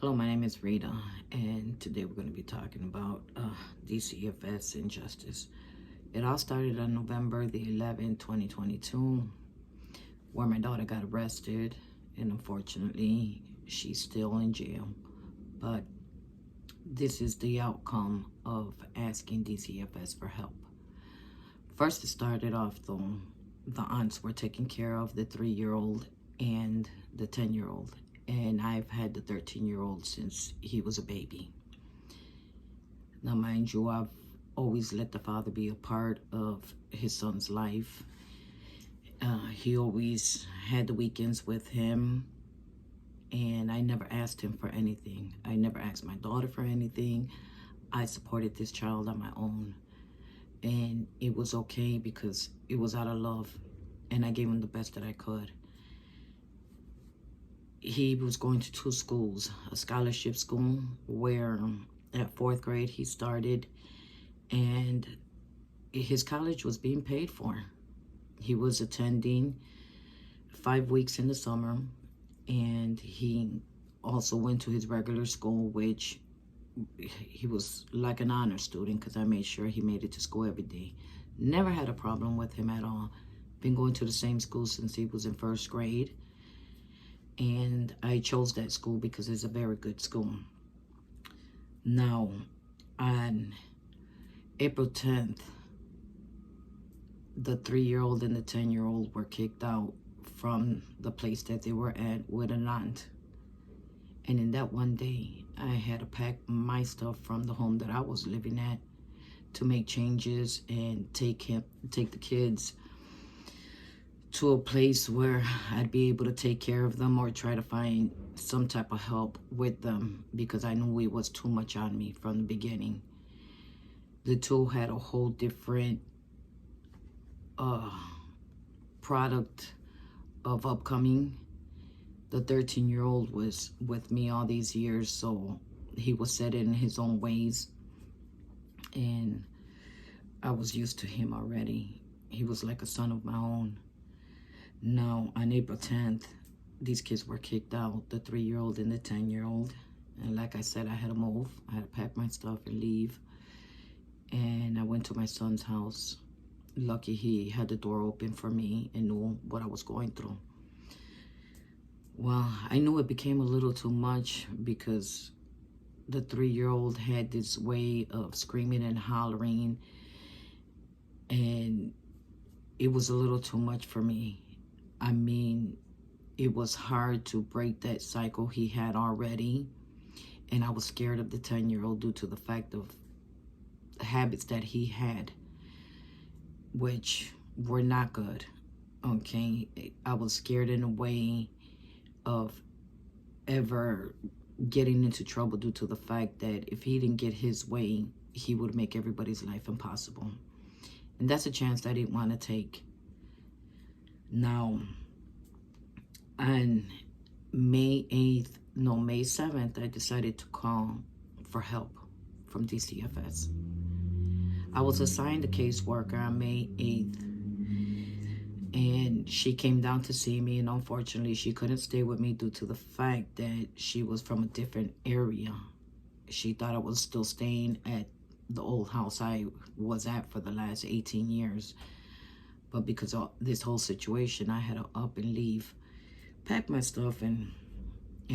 Hello, my name is Rita, and today we're going to be talking about DCFS injustice. It all started on November the 11th, 2022, where my daughter got arrested, and unfortunately, she's still in jail. But this is the outcome of asking DCFS for help. First, it started off, though, the aunts were taking care of the 3-year-old and the 10-year-old. And I've had the 13-year-old since he was a baby. Now, mind you, I've always let the father be a part of his son's life. He always had the weekends with him, and I never asked him for anything. I never asked my daughter for anything. I supported this child on my own, and it was okay because it was out of love, and I gave him the best that I could. He was going to 2 schools, a scholarship school where at 4th grade he started, and his college was being paid for. He was attending 5 weeks in the summer, and he also went to his regular school, which he was like an honor student because I made sure he made it to school every day. Never had a problem with him at all. Been going to the same school since he was in 1st grade. And I chose that school because it's a very good school. Now, on April 10th, the 3-year-old and the 10-year-old were kicked out from the place that they were at with an aunt. And in that one day, I had to pack my stuff from the home that I was living at to make changes and take the kids to a place where I'd be able to take care of them or try to find some type of help with them because I knew it was too much on me from the beginning. The two had a whole different product of upcoming. The 13-year-old was with me all these years, so he was set in his own ways, and I was used to him already. He was like a son of my own. Now, on April 10th, these kids were kicked out, the 3-year-old and the 10-year-old. And like I said, I had to move. I had to pack my stuff and leave. And I went to my son's house. Lucky he had the door open for me and knew what I was going through. Well, I knew it became a little too much because the 3-year-old had this way of screaming and hollering. And it was a little too much for me. I mean, it was hard to break that cycle he had already. And I was scared of the 10-year-old due to the fact of the habits that he had, which were not good, okay? I was scared in a way of ever getting into trouble due to the fact that if he didn't get his way, he would make everybody's life impossible. And that's a chance I didn't want to take. Now, on May 7th, I decided to call for help from DCFS. I was assigned a caseworker on May 8th, and she came down to see me, and unfortunately, she couldn't stay with me due to the fact that she was from a different area. She thought I was still staying at the old house I was at for the last 18 years. But because of this whole situation, I had to up and leave, pack my stuff in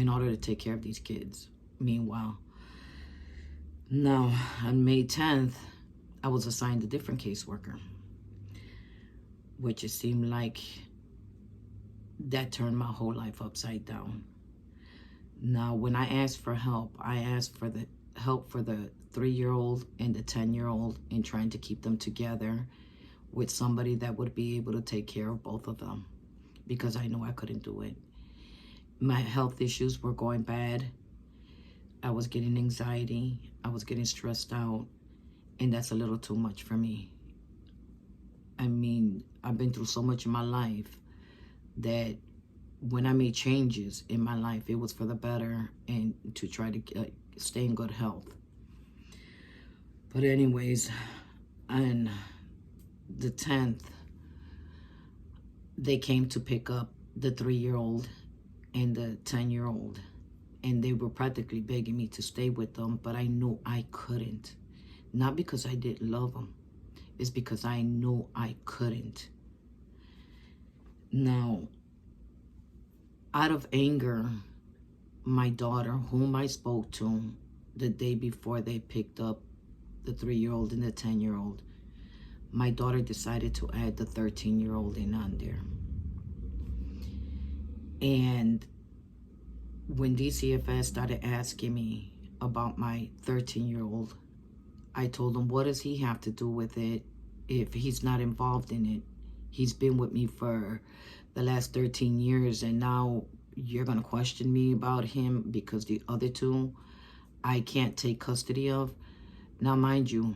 order to take care of these kids. Meanwhile, now on May 10th, I was assigned a different caseworker, which it seemed like that turned my whole life upside down. Now, when I asked for help, I asked for the help for the 3-year-old and the 10-year-old in trying to keep them together with somebody that would be able to take care of both of them because I knew I couldn't do it. My health issues were going bad. I was getting anxiety. I was getting stressed out, and that's a little too much for me. I mean, I've been through so much in my life that when I made changes in my life, it was for the better and to try to stay in good health. But anyways, on the 10th, they came to pick up the 3-year-old and the 10-year-old. And they were practically begging me to stay with them, but I knew I couldn't. Not because I didn't love them. It's because I knew I couldn't. Now, out of anger, my daughter, whom I spoke to the day before they picked up the 3-year-old and the 10-year-old, my daughter decided to add the 13-year-old in on there. And when DCFS started asking me about my 13-year-old, I told them, what does he have to do with it if he's not involved in it? He's been with me for the last 13 years, and now you're going to question me about him because the other two I can't take custody of. Now, mind you,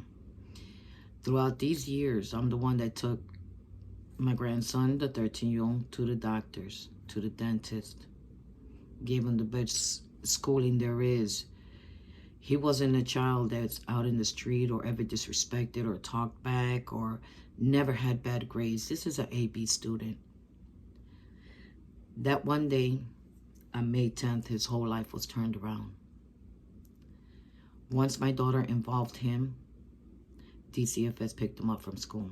throughout these years, I'm the one that took my grandson, the 13-year-old, to the doctors, to the dentist, gave him the best schooling there is. He wasn't a child that's out in the street or ever disrespected or talked back or never had bad grades. This is an AB student. That one day, on May 10th, his whole life was turned around. Once my daughter involved him, DCFS picked him up from school.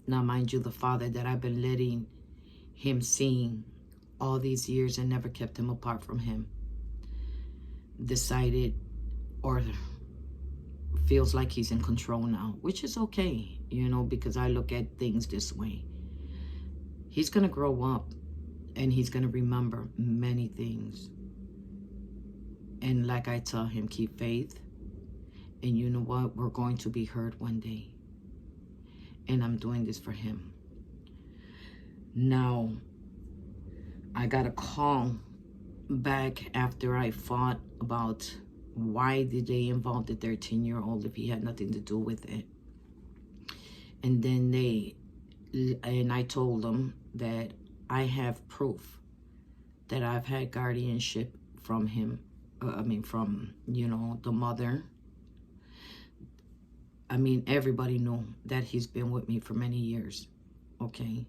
Now, mind you, the father that I've been letting him see all these years and never kept him apart from him, decided or feels like he's in control now, which is okay, you know, because I look at things this way. He's going to grow up and he's going to remember many things. And like I tell him, keep faith. And you know what? We're going to be heard one day. And I'm doing this for him. Now, I got a call back after I fought about why did they involve the 13-year-old if he had nothing to do with it. And then I told them that I have proof that I've had guardianship from him. From, you know, the mother. I mean, everybody knew that he's been with me for many years, okay?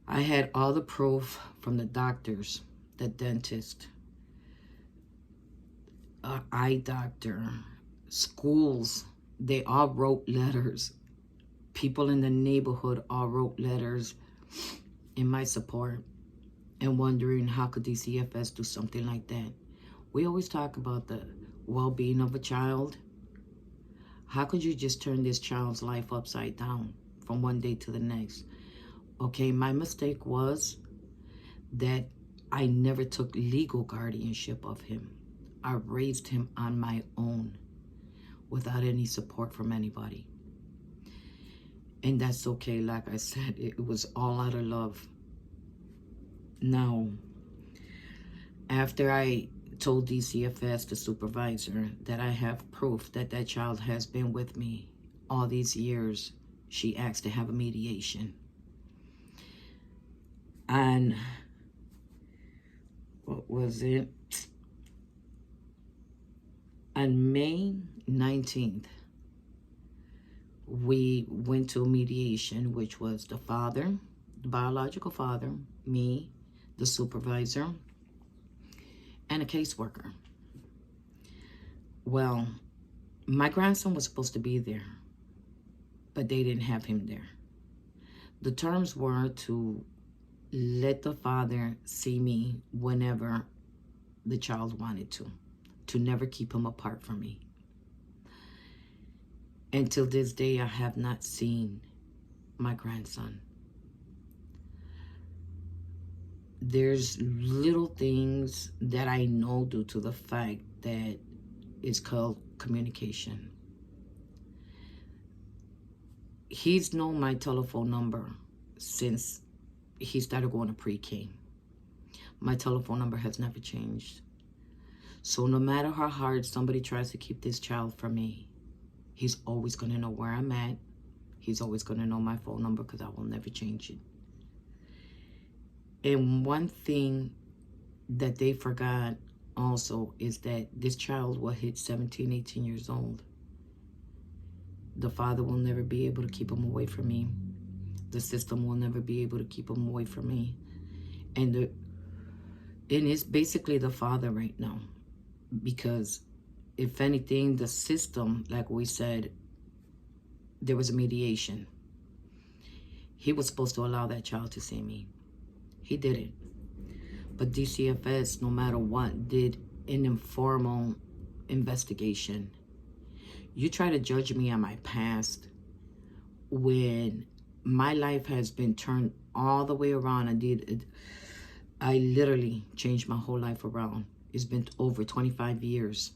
I had all the proof from the doctors, the dentist, eye doctor, schools. They all wrote letters. People in the neighborhood all wrote letters in my support and wondering how could DCFS do something like that. We always talk about the well-being of a child. How could you just turn this child's life upside down from one day to the next? Okay, my mistake was that I never took legal guardianship of him. I raised him on my own without any support from anybody. And that's okay. Like I said, it was all out of love. Now, after I told DCFS, the supervisor, that I have proof that that child has been with me all these years, she asked to have a mediation. And what was it? On May 19th, we went to a mediation, which was the father, the biological father, me, the supervisor, and a caseworker. Well, my grandson was supposed to be there, but they didn't have him there. The terms were to let the father see me whenever the child wanted to never keep him apart from me. Until this day, I have not seen my grandson. There's little things that I know due to the fact that it's called communication. He's known my telephone number since he started going to pre-K. My telephone number has never changed. So no matter how hard somebody tries to keep this child from me, he's always going to know where I'm at. He's always going to know my phone number because I will never change it. And one thing that they forgot also is that this child will hit 17, 18 years old. The father will never be able to keep him away from me. The system will never be able to keep him away from me. And And it's basically the father right now. Because if anything, the system, like we said, there was a mediation. He was supposed to allow that child to see me. He didn't. But DCFS, no matter what, did an informal investigation. You try to judge me on my past when my life has been turned all the way around. I literally changed my whole life around. It's been over 25 years.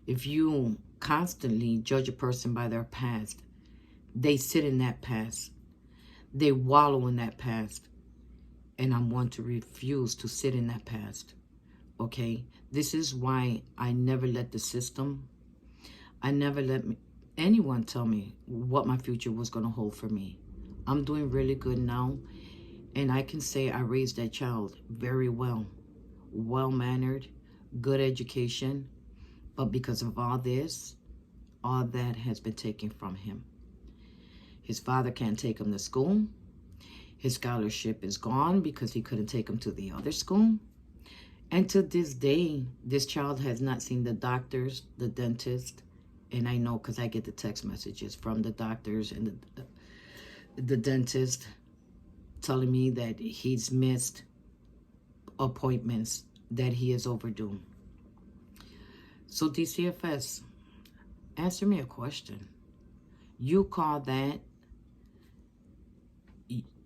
If you constantly judge a person by their past, they sit in that past. They wallow in that past. And I'm one to refuse to sit in that past. Okay? This is why I never let the system, I never let anyone tell me what my future was going to hold for me. I'm doing really good now. And I can say I raised that child very well. Well-mannered, good education. But because of all this, all that has been taken from him. His father can't take him to school. His scholarship is gone because he couldn't take him to the other school. And to this day, this child has not seen the doctors, the dentist. And I know because I get the text messages from the doctors and the dentist telling me that he's missed appointments, that he is overdue. So DCFS, answer me a question. You call that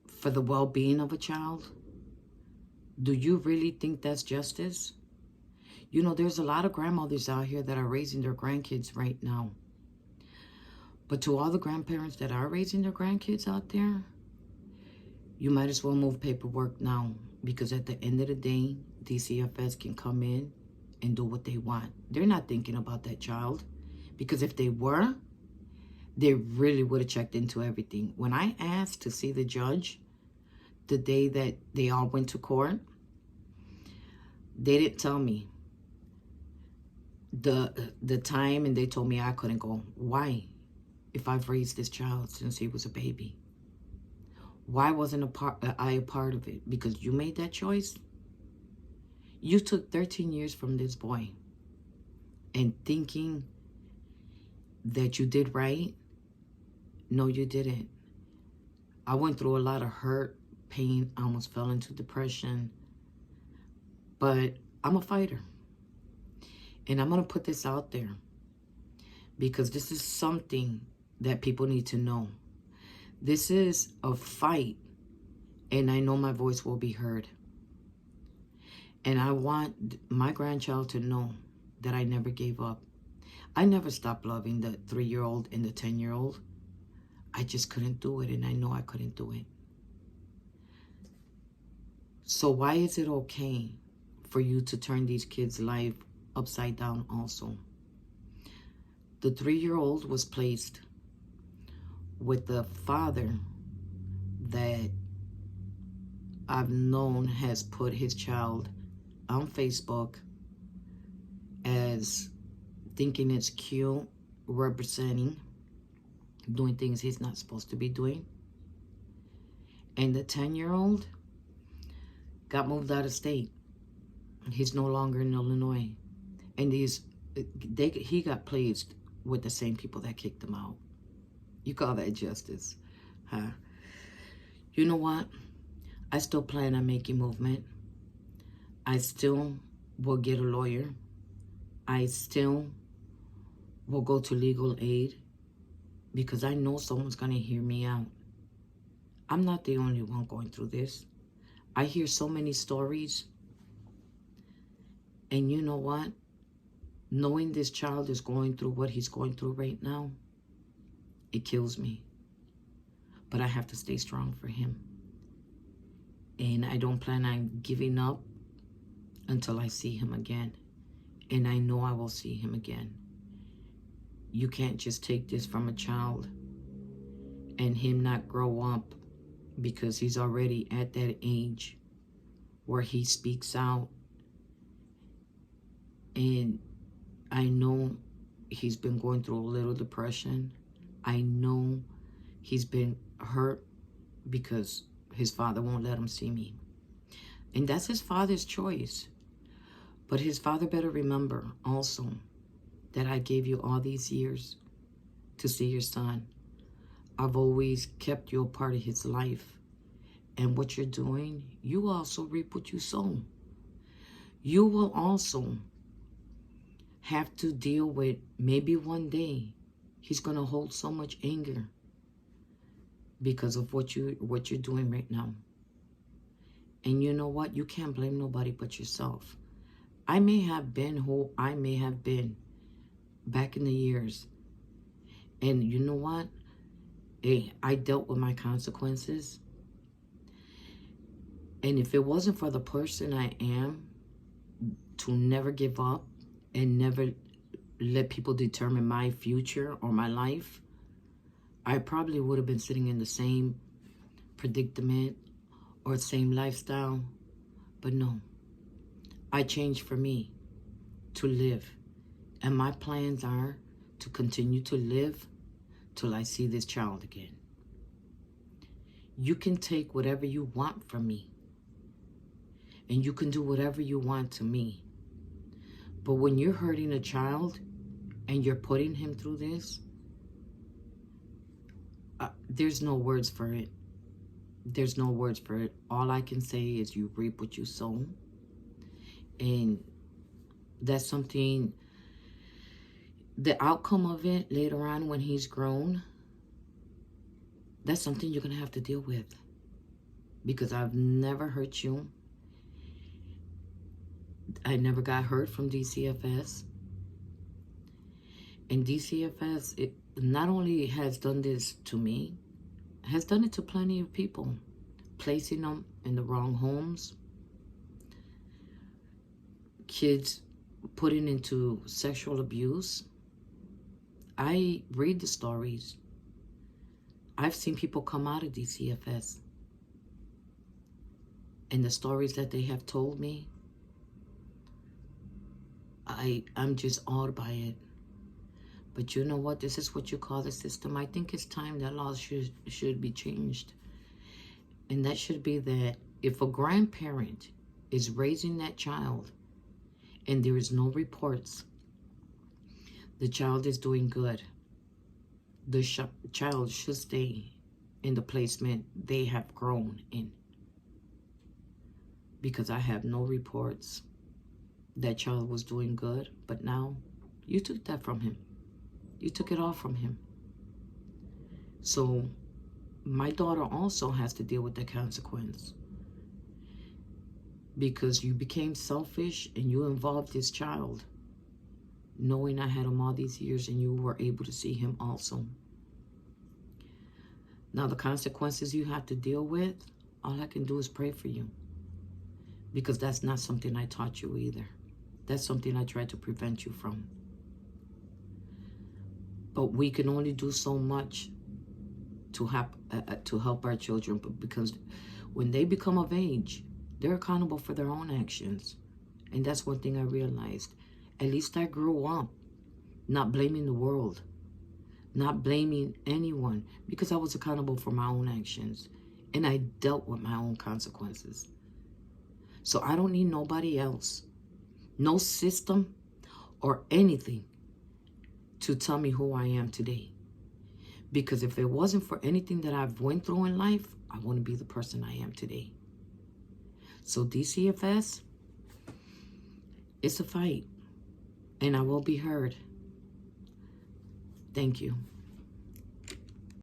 for the well-being of a child? Do you really think that's justice? You know, there's a lot of grandmothers out here that are raising their grandkids right now. But to all the grandparents that are raising their grandkids out there, you might as well move paperwork now, because at the end of the day, DCFS can come in and do what they want. They're not thinking about that child, because if they were, they really would have checked into everything. When I asked to see the judge the day that they all went to court, they didn't tell me the time, and they told me I couldn't go. Why? If I've raised this child since he was a baby, why wasn't I a part of it? Because you made that choice. You took 13 years from this boy, and thinking that you did right. No, you didn't. I went through a lot of hurt, pain. I almost fell into depression. But I'm a fighter. And I'm going to put this out there, because this is something that people need to know. This is a fight, and I know my voice will be heard. And I want my grandchild to know that I never gave up. I never stopped loving the 3-year-old and the 10-year-old. I just couldn't do it, and I know I couldn't do it. So why is it okay for you to turn these kids' life upside down also? The 3-year-old was placed with the father that I've known has put his child on Facebook as thinking it's cute, representing, doing things he's not supposed to be doing. And the 10-year-old got moved out of state. He's no longer in Illinois. And he got placed with the same people that kicked him out. You call that justice, huh? You know what? I still plan on making movement. I still will get a lawyer. I still will go to legal aid, because I know someone's going to hear me out. I'm not the only one going through this. I hear so many stories. And you know what? Knowing this child is going through what he's going through right now, it kills me. But I have to stay strong for him. And I don't plan on giving up until I see him again. And I know I will see him again. You can't just take this from a child and him not grow up, because he's already at that age where he speaks out. And I know he's been going through a little depression. I know he's been hurt because his father won't let him see me. And that's his father's choice. But his father better remember also that I gave you all these years to see your son. I've always kept you a part of his life. And what you're doing, you also reap what you sow. You will also have to deal with, maybe one day he's going to hold so much anger because of what you're doing right now. And you know what? You can't blame nobody but yourself. I may have been who I may have been back in the years. And you know what? Hey, I dealt with my consequences. And if it wasn't for the person I am, to never give up and never let people determine my future or my life, I probably would have been sitting in the same predicament or same lifestyle. But no, I changed for me to live. And my plans are to continue to live till I see this child again. You can take whatever you want from me. And you can do whatever you want to me. But when you're hurting a child and you're putting him through this, there's no words for it. There's no words for it. All I can say is you reap what you sow. And that's something, the outcome of it later on when he's grown, that's something you're going to have to deal with. Because I've never hurt you. I never got hurt from DCFS. And DCFS, it not only has done this to me, has done it to plenty of people, placing them in the wrong homes, kids putting into sexual abuse. I read the stories. I've seen people come out of DCFS. And the stories that they have told me, I'm just awed by it. But you know what? This is what you call the system. I think it's time that laws should be changed. And that should be that if a grandparent is raising that child and there is no reports, the child is doing good. The child should stay in the placement they have grown in. Because I have no reports that child was doing good, but now you took that from him. You took it all from him. So my daughter also has to deal with the consequence. Because you became selfish and you involved this child, knowing I had him all these years and you were able to see him also. Now the consequences you have to deal with, all I can do is pray for you. Because that's not something I taught you either. That's something I tried to prevent you from. But we can only do so much to help our children. But because when they become of age, they're accountable for their own actions. And that's one thing I realized. At least I grew up not blaming the world, not blaming anyone, because I was accountable for my own actions. And I dealt with my own consequences. So I don't need nobody else, no system or anything to tell me who I am today. Because if it wasn't for anything that I've went through in life, I wouldn't be the person I am today. So DCFS, it's a fight. And I will be heard. Thank you.